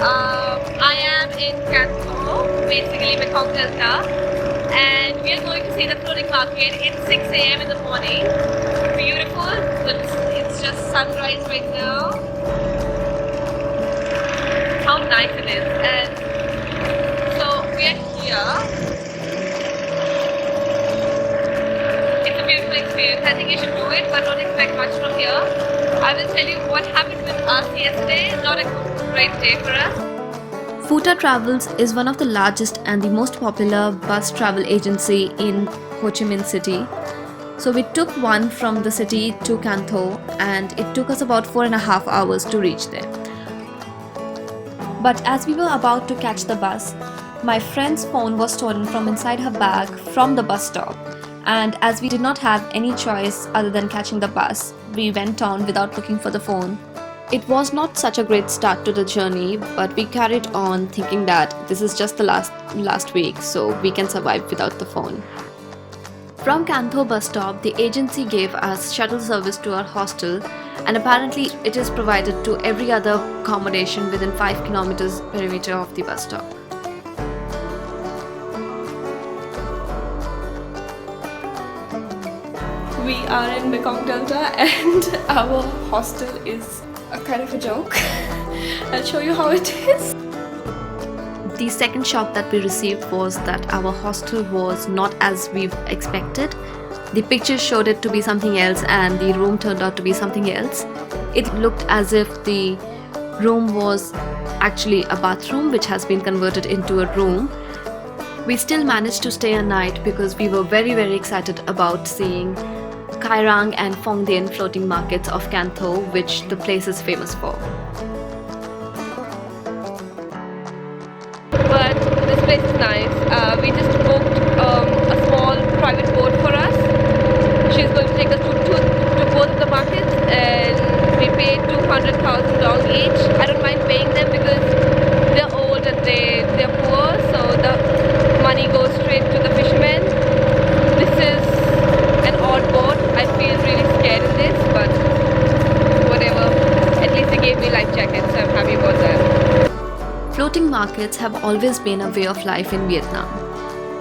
I am in Can Tho, basically Mekong Delta, and we are going to see the floating market. It's 6 a.m. in the morning. Beautiful. It's just sunrise right now. How nice it is. And so we are here. It's a beautiful experience. I think you should do it, but don't expect much from here. I will tell you what happened with us yesterday. Not a great day for us. Futa Travels is one of the largest and the most popular bus travel agency in Ho Chi Minh City. So we took one from the city to Can Tho, and it took us about 4.5 hours to reach there. But as we were about to catch the bus, my friend's phone was stolen from inside her bag from the bus stop. And as we did not have any choice other than catching the bus, we went on without looking for the phone. It was not such a great start to the journey, but we carried on thinking that this is just the last week, so we can survive without the phone. From Can Tho bus stop, the agency gave us shuttle service to our hostel, and apparently it is provided to every other accommodation within 5 kilometers perimeter of the bus stop. We are in Mekong Delta and our hostel is a kind of a joke. I'll show you how it is. The second shock that we received was that our hostel was not as we expected. The pictures showed it to be something else and the room turned out to be something else. It looked as if the room was actually a bathroom which has been converted into a room. We still managed to stay a night because we were very excited about seeing Kai Rang and Phong Dien floating markets of Can Tho, which the place is famous for. But this place is nice. We just booked a small private boat for us. She's going to take us to both of the markets, and we paid 200,000 dong each. I don't mind paying them because they're old and they're poor, so the money goes straight to the fishermen. This is an odd boat. I feel really scared in this, but whatever. At least they gave me life jackets, so I'm happy about that. Floating markets have always been a way of life in Vietnam.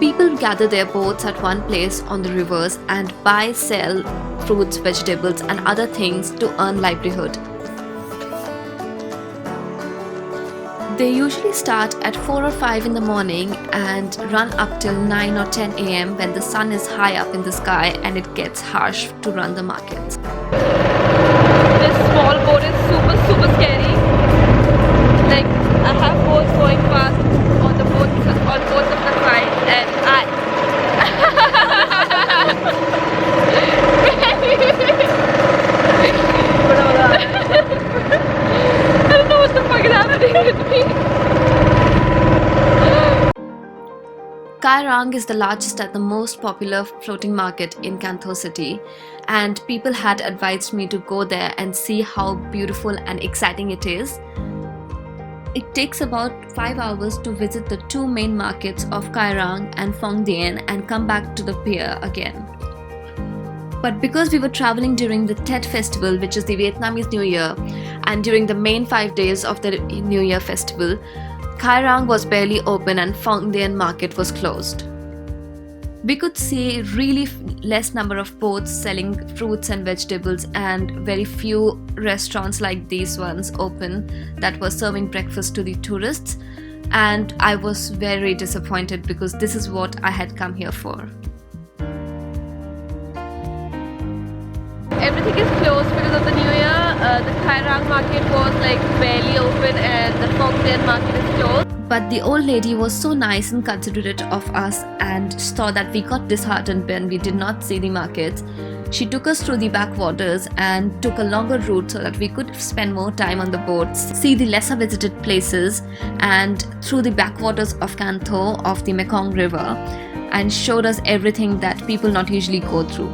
People gather their boats at one place on the rivers and buy, sell fruits, vegetables and other things to earn livelihood. They usually start at 4 or 5 in the morning and run up till 9 or 10 a.m. when the sun is high up in the sky and it gets harsh to run the markets. This small boat is super scary. Like, I have boats going past on both of the sides, and I don't know what the fuck is happening with me. Kai Rang is the largest and the most popular floating market in Can Tho city, and people had advised me to go there and see how beautiful and exciting it is. It takes about 5 hours to visit the two main markets of Kai Rang and Phong Dien and come back to the pier again. But because we were traveling during the Tet festival, which is the Vietnamese New Year, and during the main 5 days of the New Year festival, Kai Rang was barely open and Phong Dien market was closed. We could see really less number of boats selling fruits and vegetables and very few restaurants like these ones open that were serving breakfast to the tourists, and I was very disappointed because this is what I had come here for. Everything is closed because of the New Year. The Kai Rang market was like barely open and the Phong Dien market is closed. But the old lady was so nice and considerate of us and saw that we got disheartened when we did not see the markets. She took us through the backwaters and took a longer route so that we could spend more time on the boats, see the lesser visited places and through the backwaters of Can Tho of the Mekong River, and showed us everything that people not usually go through.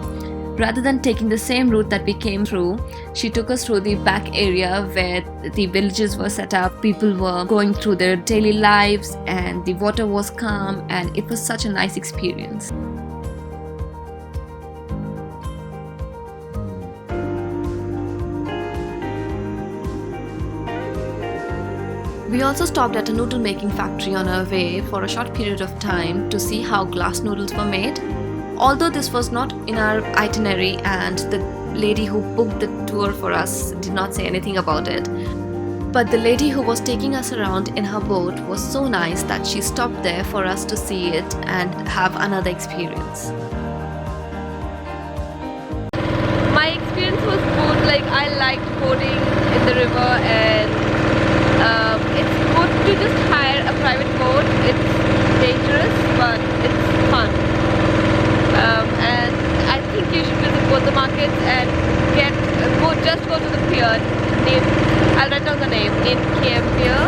Rather than taking the same route that we came through, she took us through the back area where the villages were set up, people were going through their daily lives and the water was calm, and it was such a nice experience. We also stopped at a noodle making factory on our way for a short period of time to see how glass noodles were made. Although this was not in our itinerary and the lady who booked the tour for us did not say anything about it, but the lady who was taking us around in her boat was so nice that she stopped there for us to see it and have another experience. My experience was good. Like, I liked boating in the river, and it's good to just hire a private boat. It's dangerous, but it's fun. And I think you should visit both the markets and just go to the pier. I'll write down the name, Ninh Kieu Pier,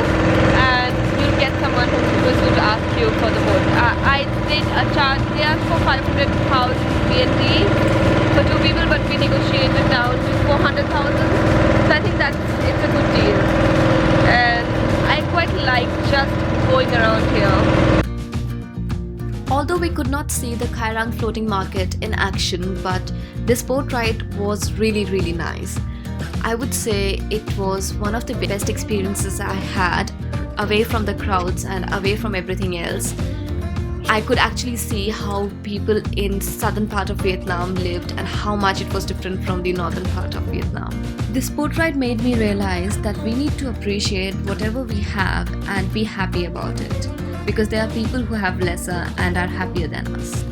and you'll get someone who's going to ask you for the boat. I did a charge. They asked for 500,000 BND for 2 people, but we negotiated down to 400,000. So I think it's a good deal, and I quite like just going around here. Although we could not see the Kai Rang floating market in action, but this boat ride was really nice. I would say it was one of the best experiences I had, away from the crowds and away from everything else. I could actually see how people in southern part of Vietnam lived and how much it was different from the northern part of Vietnam. This boat ride made me realize that we need to appreciate whatever we have and be happy about it, because there are people who have lesser and are happier than us.